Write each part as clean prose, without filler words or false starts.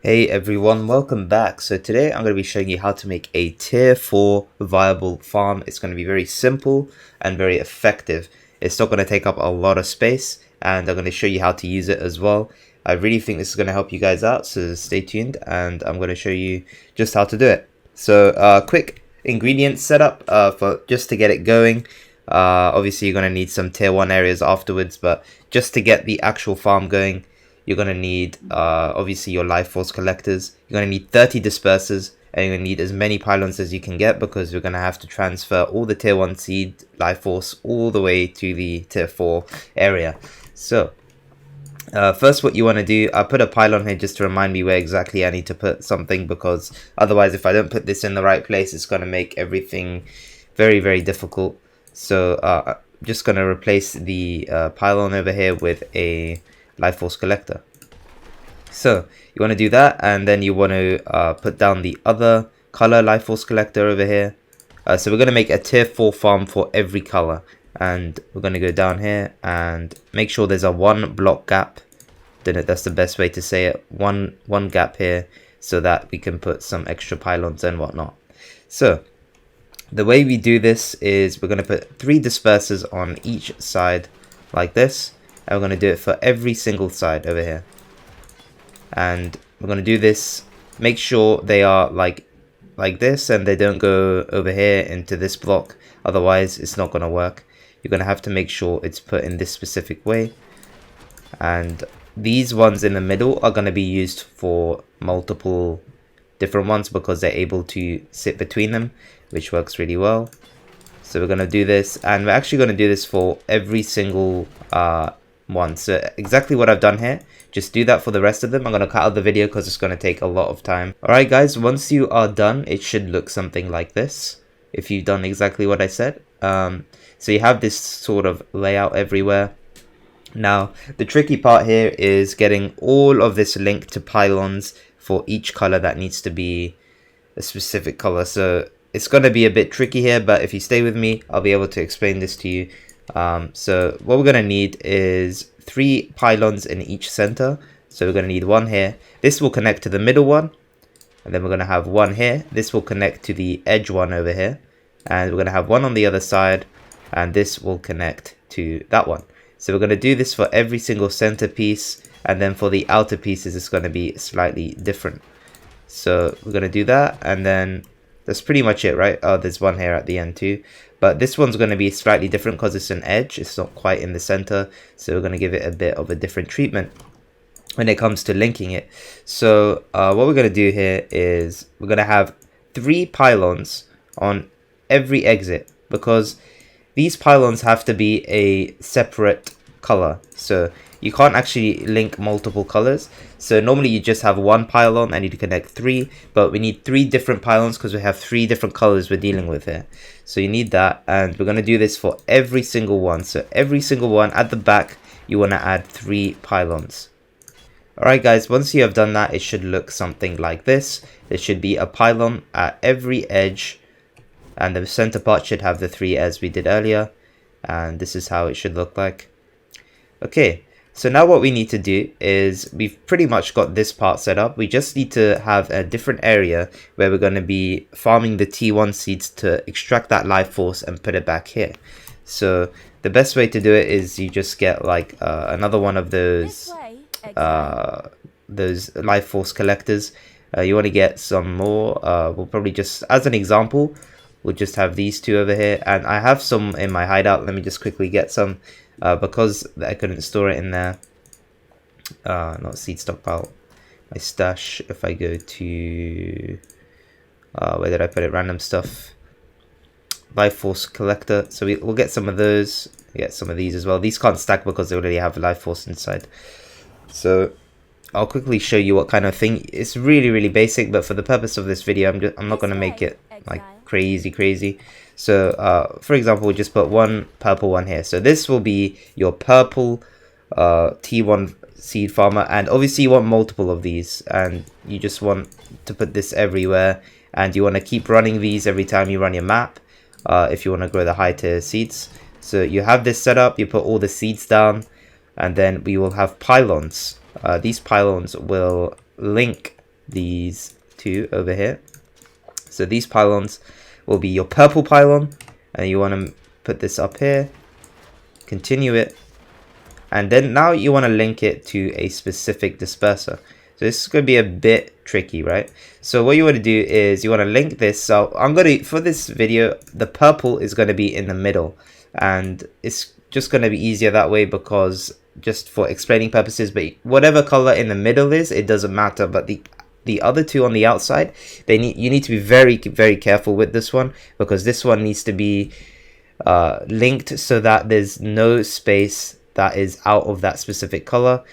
Hey everyone, welcome back. So today I'm going to be showing you how to make a tier 4 viable farm. It's going to be very simple and very effective. It's not going to take up a lot of space, and I'm going to show you how to use it as well. I really think this is going to help you guys out, so stay tuned and I'm going to show you just how to do it. So quick ingredient setup for just to get it going. Obviously you're going to need some tier 1 areas afterwards, but just to get the actual farm going, you're going to need obviously your life force collectors. You're going to need 30 dispersers, and you're going to need as many pylons as you can get, because you're going to have to transfer all the tier 1 seed life force all the way to the tier 4 area. So first, what you want to do, I put a pylon here just to remind me where exactly I need to put something, because otherwise if I don't put this in the right place, it's going to make everything very difficult. So I'm just going to replace the pylon over here with a life force collector. So you want to do that, and then you want to put down the other color life force collector over here. So we're going to make a tier 4 farm for every color, and we're going to go down here and make sure there's a 1 block gap. That's the best way to say it. One gap here, so that we can put some extra pylons and whatnot. So the way we do this is we're going to put 3 dispersers on each side like this, and we're going to do it for every single side over here. And we're going to do this, make sure they are like this, and they don't go over here into this block, otherwise it's not going to work. You're going to have to make sure it's put in this specific way. And these ones in the middle are going to be used for multiple different ones, because they're able to sit between them, which works really well. So we're going to do this, and we're actually going to do this for every single one. So exactly what I've done here, just do that for the rest of them. I'm going to cut out the video because it's going to take a lot of time. Alright guys, once you are done, it should look something like this, if you've done exactly what I said. So you have this sort of layout everywhere. Now the tricky part here is getting all of this linked to pylons for each color that needs to be a specific color. So it's going to be a bit tricky here, but if you stay with me, I'll be able to explain this to you. So what we're going to need is 3 pylons in each center. So we're going to need 1 here. This will connect to the middle one, and then we're going to have 1 here. This will connect to the edge one over here, and we're going to have 1 on the other side, and this will connect to that one. So we're going to do this for every single center piece, and then for the outer pieces it's going to be slightly different. So we're going to do that, and then that's pretty much it, right? Oh, there's 1 here at the end too, but this one's going to be slightly different because it's an edge. It's not quite in the center, so we're going to give it a bit of a different treatment when it comes to linking it. So what we're going to do here is we're going to have 3 pylons on every exit, because these pylons have to be a separate color. So you can't actually link multiple colors. So normally you just have 1 pylon and you connect 3, but we need 3 different pylons because we have 3 different colors we're dealing with here. So you need that, and we're going to do this for every single one. So every single one at the back, you want to add 3 pylons. Alright guys, once you have done that, it should look something like this. There should be a pylon at every edge, and the center part should have the 3 as we did earlier, and this is how it should look like. Okay, so now what we need to do is, we've pretty much got this part set up. We just need to have a different area where we're going to be farming the T1 seeds to extract that life force and put it back here. So the best way to do it is you just get like another one of those life force collectors. You want to get some more. We'll probably just, as an example, we'll just have these 2 over here, and I have some in my hideout. Let me just quickly get some, because I couldn't store it in there. Not seed stockpile, my stash. If I go to where did I put it, random stuff, life force collector. So we'll get some of those, get some of these as well. These can't stack because they already have life force inside. So I'll quickly show you what kind of thing. It's really basic, but for the purpose of this video, I'm not going to make it like crazy. So for example, we'll just put 1 purple one here. So this will be your purple T1 seed farmer, and obviously you want multiple of these, and you just want to put this everywhere, and you want to keep running these every time you run your map if you want to grow the high tier seeds. So you have this set up, you put all the seeds down, and then we will have pylons. These pylons will link these two over here. So these pylons will be your purple pylon, and you want to put this up here, continue it, and then now you want to link it to a specific disperser. So this is going to be a bit tricky, right? So what you want to do is you want to link this. So I'm going to, for this video, the purple is going to be in the middle, and it's just going to be easier that way because just for explaining purposes. But whatever color in the middle is, it doesn't matter. But the other two on the outside, you need to be very careful with this one, because this one needs to be linked so that there's no space that is out of that specific color.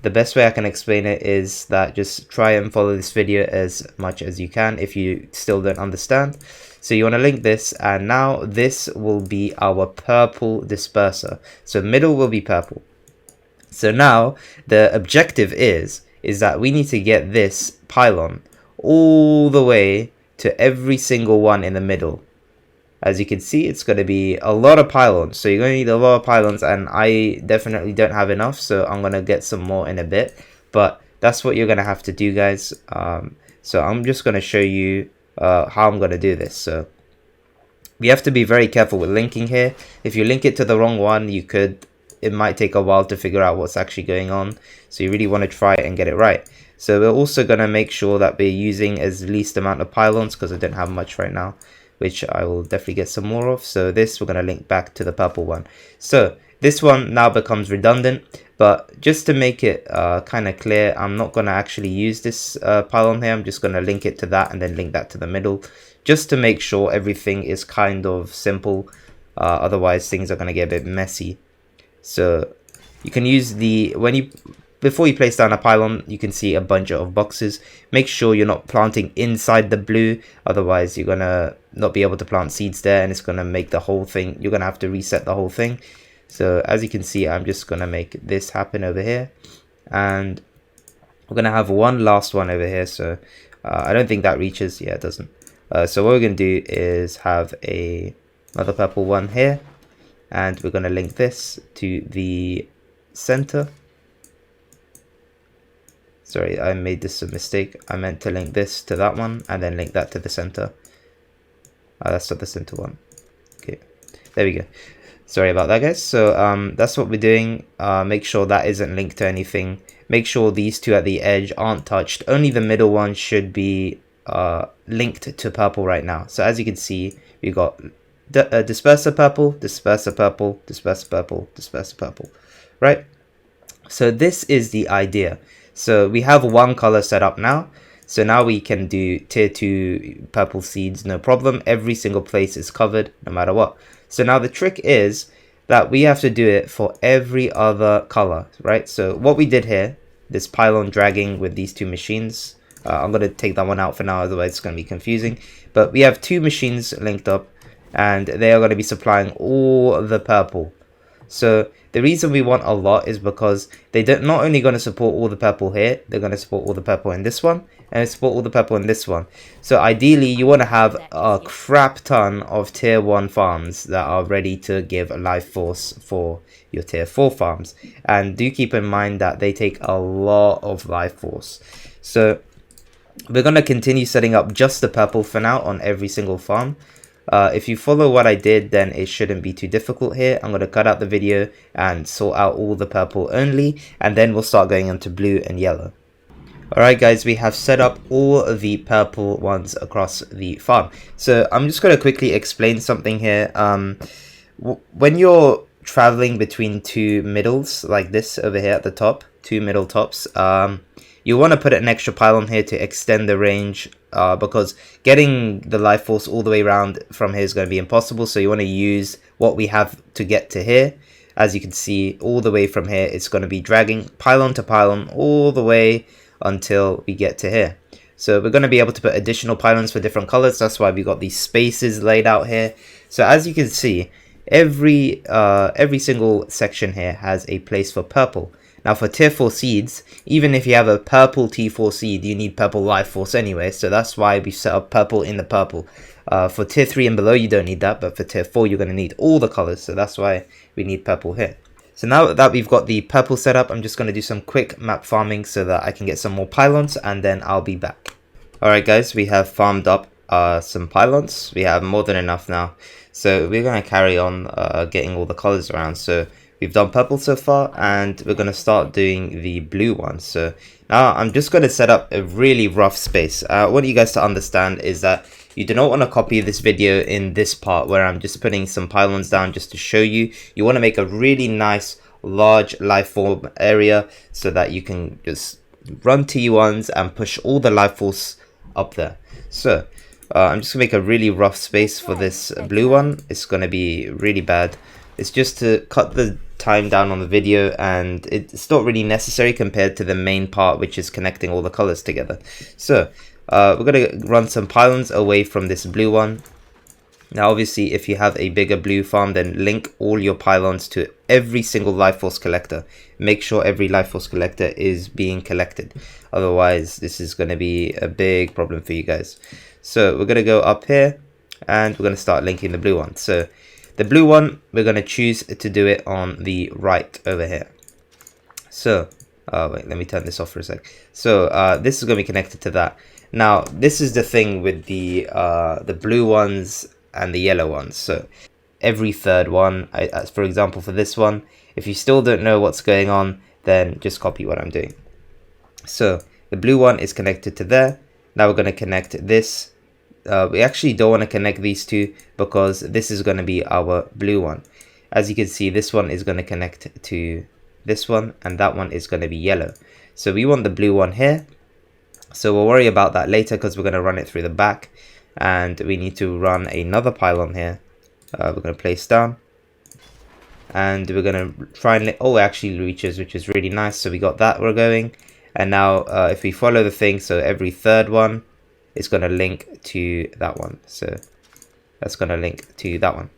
The best way I can explain it is that just try and follow this video as much as you can if you still don't understand. So you want to link this, and now this will be our purple disperser. So middle will be purple. So now the objective is that we need to get this pylon all the way to every single one in the middle. As you can see, it's going to be a lot of pylons. So you're going to need a lot of pylons, and I definitely don't have enough. So I'm going to get some more in a bit. But that's what you're going to have to do, guys. So I'm just going to show you how I'm going to do this. So we have to be very careful with linking here. If you link it to the wrong one, it might take a while to figure out what's actually going on. So you really want to try and get it right. So we're also going to make sure that we're using as least amount of pylons, because I don't have much right now, which I will definitely get some more of. So this, we're going to link back to the purple one. So this one now becomes redundant, but just to make it kind of clear, I'm not going to actually use this pylon here. I'm just going to link it to that and then link that to the middle, just to make sure everything is kind of simple. Otherwise things are going to get a bit messy. So you can use before you place down a pylon, you can see a bunch of boxes. Make sure you're not planting inside the blue, otherwise you're gonna not be able to plant seeds there, and it's gonna make the whole thing, you're gonna have to reset the whole thing. So as you can see, I'm just gonna make this happen over here, and we're gonna have one last one over here. So I don't think that reaches. Yeah, it doesn't. So what we're gonna do is have another purple one here, and we're gonna link this to the center. Sorry, I made this a mistake. I meant to link this to that one and then link that to the center. That's not the center one. Okay, there we go. Sorry about that, guys. So that's what we're doing. Make sure that isn't linked to anything. Make sure these two at the edge aren't touched. Only the middle one should be linked to purple right now. So as you can see, we've got disperser purple, disperser purple, disperser purple, disperser purple, right? So this is the idea. So we have one color set up now. So now we can do tier 2 purple seeds, no problem. Every single place is covered, no matter what. So now the trick is that we have to do it for every other color, right? So what we did here, this pylon dragging with these two machines, I'm going to take that one out for now, otherwise it's going to be confusing. But we have two machines linked up, and they are going to be supplying all the purple. So the reason we want a lot is because they're not only going to support all the purple here, they're going to support all the purple in this one, and support all the purple in this one. So ideally, you want to have a crap ton of tier 1 farms that are ready to give a life force for your tier 4 farms. And do keep in mind that they take a lot of life force. So we're going to continue setting up just the purple for now on every single farm. If you follow what I did, then it shouldn't be too difficult here. I'm going to cut out the video and sort out all the purple only, and then we'll start going into blue and yellow. Alright guys, we have set up all the purple ones across the farm. So I'm just going to quickly explain something here. When you're traveling between two middles, like this over here at the top, two middle tops, you want to put an extra pylon here to extend the range, because getting the life force all the way around from here is going to be impossible. So you want to use what we have to get to here. As you can see, all the way from here, it's going to be dragging pylon to pylon all the way until we get to here. So we're going to be able to put additional pylons for different colors. That's why we got these spaces laid out here. So as you can see, every single section here has a place for purple. Now for tier 4 seeds, even if you have a purple T4 seed, you need purple life force anyway, so that's why we set up purple in the purple. For tier 3 and below, you don't need that, but for tier 4, you're going to need all the colors, so that's why we need purple here. So now that we've got the purple set up, I'm just going to do some quick map farming so that I can get some more pylons, and then I'll be back. Alright guys, we have farmed up some pylons. We have more than enough now. So we're going to carry on getting all the colors around. So we've done purple so far, and we're going to start doing the blue one. So now I'm just going to set up a really rough space. I want you guys to understand is that you do not want to copy this video in this part where I'm just putting some pylons down just to show you. You want to make a really nice large life form area so that you can just run T1s and push all the life force up there. So I'm just gonna make a really rough space for this blue one. It's gonna be really bad. It's just to cut the time down on the video, and it's not really necessary compared to the main part, which is connecting all the colors together. So we're gonna run some pylons away from this blue one. Now obviously if you have a bigger blue farm, then link all your pylons to every single life force collector. Make sure every life force collector is being collected, otherwise this is going to be a big problem for you guys. So we're going to go up here and we're going to start linking the blue one. So the blue one, we're going to choose to do it on the right over here. So wait, let me turn this off for a sec. So this is going to be connected to that. Now this is the thing with the blue ones and the yellow ones. So every third one, for example for this one, if you still don't know what's going on, then just copy what I'm doing. So the blue one is connected to there. Now we're going to connect this. We actually don't want to connect these two because this is going to be our blue one. As you can see, this one is going to connect to this one, and that one is going to be yellow. So we want the blue one here. So we'll worry about that later because we're going to run it through the back, and we need to run another pylon here. We're going to place down, and we're going to try and it actually reaches, which is really nice. So we got that, we're going. And now if we follow the thing, so every third one is going to link to that one. So that's going to link to that one.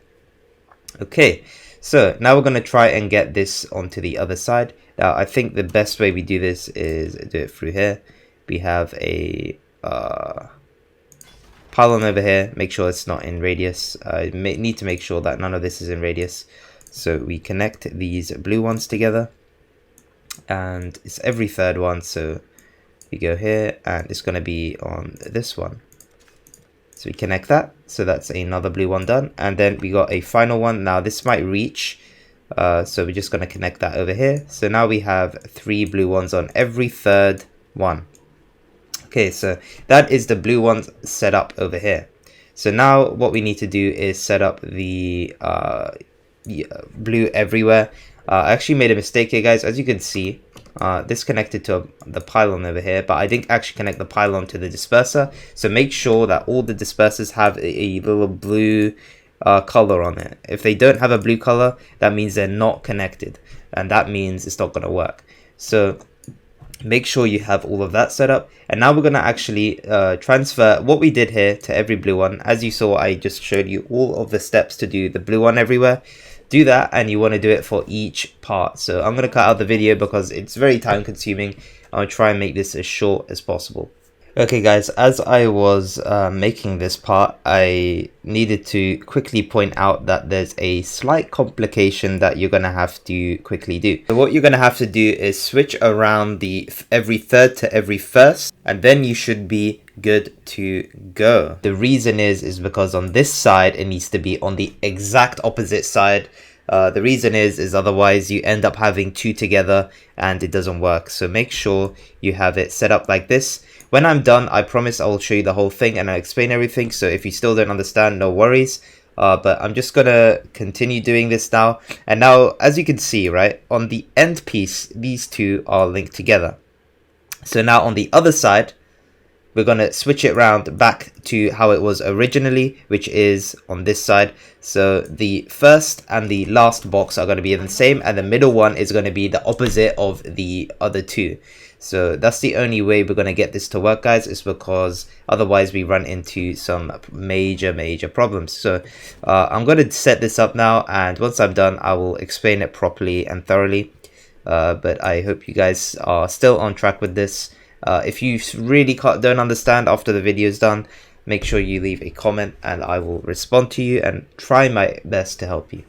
Okay, so now we're going to try and get this onto the other side. Now I think the best way we do this is do it through here. We have a pylon over here. Make sure it's not in radius. I need to make sure that none of this is in radius. So we connect these blue ones together, and it's every third one. So we go here, and it's going to be on this one. So we connect that. So that's another blue one done, and then we got a final one. Now this might reach, so we're just going to connect that over here. So now we have 3 blue ones on every third one. Okay, so that is the blue ones set up over here. So now what we need to do is set up the blue everywhere. I actually made a mistake here, guys. As you can see, this connected to the pylon over here, but I didn't actually connect the pylon to the disperser. So make sure that all the dispersers have a little blue color on it. If they don't have a blue color, that means they're not connected, and that means it's not going to work. So make sure you have all of that set up, and now we're going to actually transfer what we did here to every blue one. As you saw, I just showed you all of the steps to do the blue one everywhere. Do that, and you want to do it for each part. So I'm going to cut out the video because it's very time consuming. I'll try and make this as short as possible. Okay guys, as I was making this part, I needed to quickly point out that there's a slight complication that you're going to have to quickly do. So what you're going to have to do is switch around the every third to every first, and then you should be good to go. The reason is because on this side it needs to be on the exact opposite side. The reason is otherwise you end up having 2 together and it doesn't work. So make sure you have it set up like this. When I'm done, I promise I will show you the whole thing and I'll explain everything. So if you still don't understand, no worries. But I'm just gonna continue doing this now. And now, as you can see, right, on the end piece, these 2 are linked together. So now on the other side, we're going to switch it around back to how it was originally, which is on this side. So the first and the last box are going to be the same, and the middle one is going to be the opposite of the other 2. So that's the only way we're going to get this to work, guys, is because otherwise we run into some major problems. So I'm going to set this up now, and once I'm done, I will explain it properly and thoroughly. But I hope you guys are still on track with this. If you really don't understand after the video is done, make sure you leave a comment and I will respond to you and try my best to help you.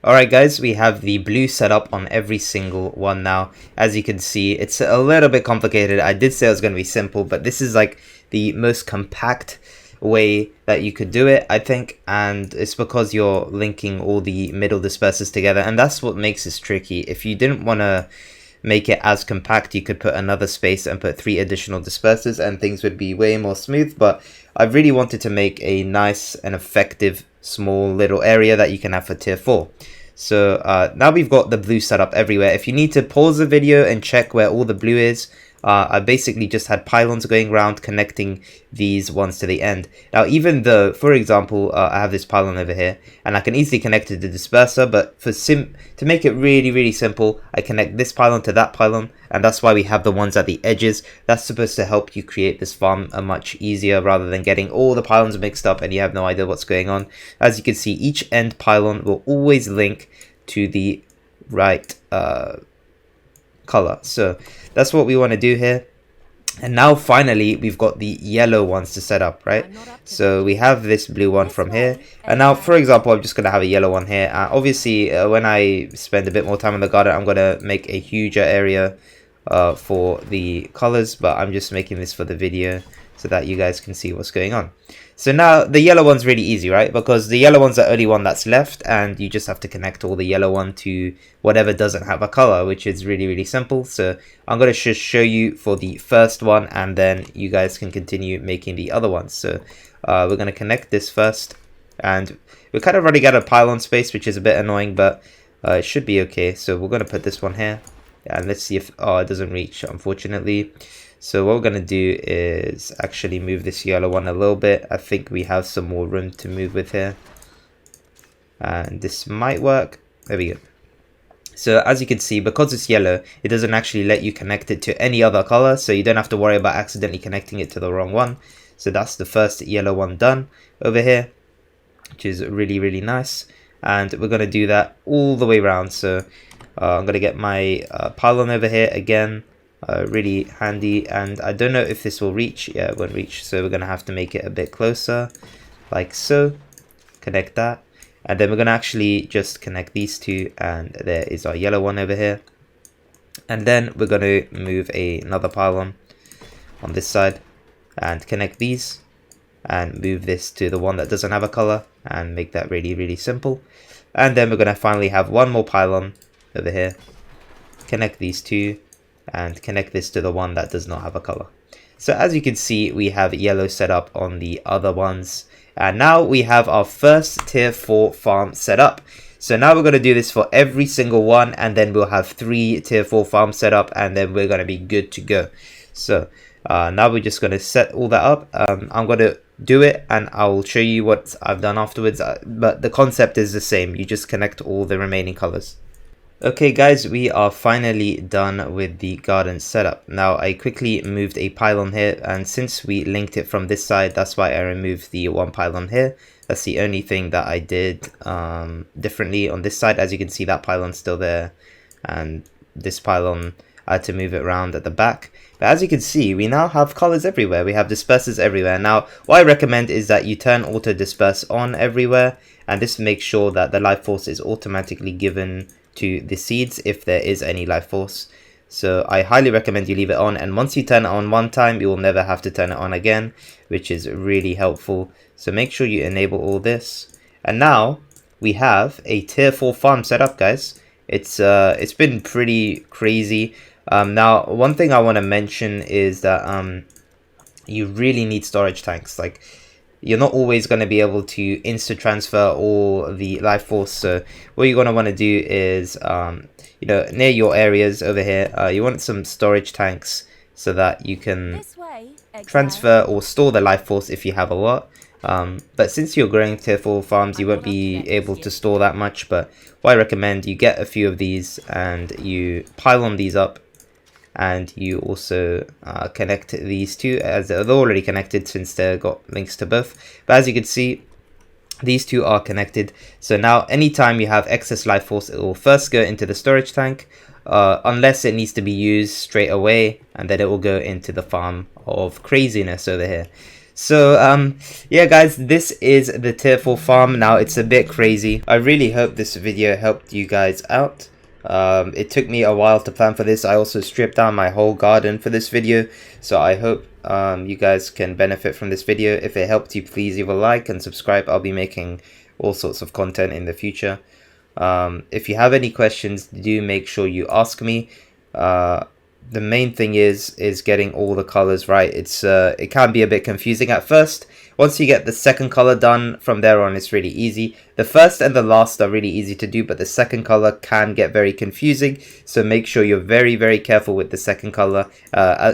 Alright guys, we have the blue set up on every single one now. As you can see, it's a little bit complicated. I did say it was going to be simple, but this is like the most compact way that you could do it, I think, and it's because you're linking all the middle dispersers together, and that's what makes this tricky. If you didn't want to make it as compact, you could put another space and put 3 additional dispersers and things would be way more smooth, but I really wanted to make a nice and effective small little area that you can have for tier 4. So now we've got the blue set up everywhere. If you need to pause the video and check where all the blue is, I basically just had pylons going around connecting these ones to the end. Now even though, for example, I have this pylon over here and I can easily connect it to the disperser, but to make it really simple, I connect this pylon to that pylon, and that's why we have the ones at the edges. That's supposed to help you create this farm much easier rather than getting all the pylons mixed up and you have no idea what's going on. As you can see, each end pylon will always link to the right color. So that's what we want to do here. And now finally we've got the yellow ones to set up, right? So we have this blue one from here, and now for example I'm just going to have a yellow one here. Obviously when I spend a bit more time in the garden, I'm going to make a huger area for the colors, but I'm just making this for the video so that you guys can see what's going on. So now the yellow one's really easy, right? Because the yellow one's the only one that's left, and you just have to connect all the yellow one to whatever doesn't have a color, which is really simple. So I'm going to just show you for the first one, and then you guys can continue making the other ones. So we're going to connect this first, and we're kind of running out of pylon space, which is a bit annoying, but it should be okay. So we're going to put this one here, and let's see if it doesn't reach, unfortunately. So what we're going to do is actually move this yellow one a little bit. I think we have some more room to move with here. And this might work. There we go. So as you can see, because it's yellow, it doesn't actually let you connect it to any other color. So you don't have to worry about accidentally connecting it to the wrong one. So that's the first yellow one done over here, which is really nice. And we're going to do that all the way around. So I'm going to get my pylon over here again. Really handy, and I don't know if this will reach. Yeah, it won't reach, so we're gonna have to make it a bit closer, like so. Connect that, and then we're gonna actually just connect these two, and there is our yellow one over here. And then we're gonna move another pylon on this side and connect these, and move this to the one that doesn't have a color, and make that really simple. And then we're gonna finally have one more pylon over here, connect these two, and connect this to the one that does not have a color. So as you can see, we have yellow set up on the other ones, and now we have our first tier 4 farm set up. So now we're going to do this for every single one, and then we'll have 3 tier 4 farms set up, and then we're going to be good to go. So now we're just going to set all that up. I'm going to do it and I'll show you what I've done afterwards, but the concept is the same. You just connect all the remaining colors. Okay guys, we are finally done with the garden setup. Now I quickly moved a pylon here, and since we linked it from this side, that's why I removed the one pylon here. That's the only thing that I did differently on this side. As you can see, that pylon's still there, and this pylon I had to move it around at the back. But as you can see, we now have colors everywhere. We have dispersers everywhere. Now what I recommend is that you turn auto disperse on everywhere, and this makes sure that the life force is automatically given to the seeds if there is any life force. So I highly recommend you leave it on, and once you turn it on one time, you will never have to turn it on again, which is really helpful. So make sure you enable all this, and now we have a tier 4 farm set up, guys. It's been pretty crazy. Now one thing I want to mention is that you really need storage tanks. Like, you're not always going to be able to insta transfer all the life force. So what you're going to want to do is, you know, near your areas over here, you want some storage tanks so that you can transfer or store the life force if you have a lot. But since you're growing tier 4 farms, you won't be able to store that much. But what I recommend, you get a few of these and you pylon these up, and you also connect these two, as they're already connected since they've got links to both. But as you can see, these two are connected. So now anytime you have excess life force, it will first go into the storage tank, unless it needs to be used straight away, and then it will go into the farm of craziness over here. So yeah guys, this is the tier 4 farm. Now it's a bit crazy. I really hope this video helped you guys out. It took me a while to plan for this. I also stripped down my whole garden for this video, so I hope you guys can benefit from this video. If it helped you, please leave a like and subscribe. I'll be making all sorts of content in the future. If you have any questions, do make sure you ask me. The main thing is getting all the colors right. It can be a bit confusing at first. Once you get the second color done, from there on it's really easy. The first and the last are really easy to do, but the second color can get very confusing, so make sure you're very careful with the second color.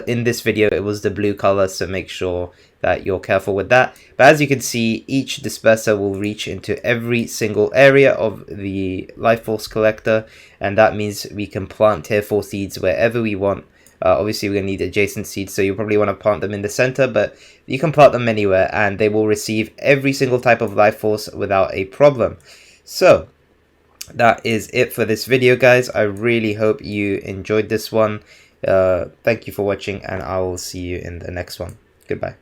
In this video it was the blue color, so make sure that you're careful with that. But as you can see, each disperser will reach into every single area of the life force collector, and that means we can plant tier 4 seeds wherever we want. Obviously we're going to need adjacent seeds, so you'll probably want to plant them in the center, but you can plant them anywhere and they will receive every single type of life force without a problem. So that is it for this video guys. I really hope you enjoyed this one. Thank you for watching, and I will see you in the next one. Goodbye.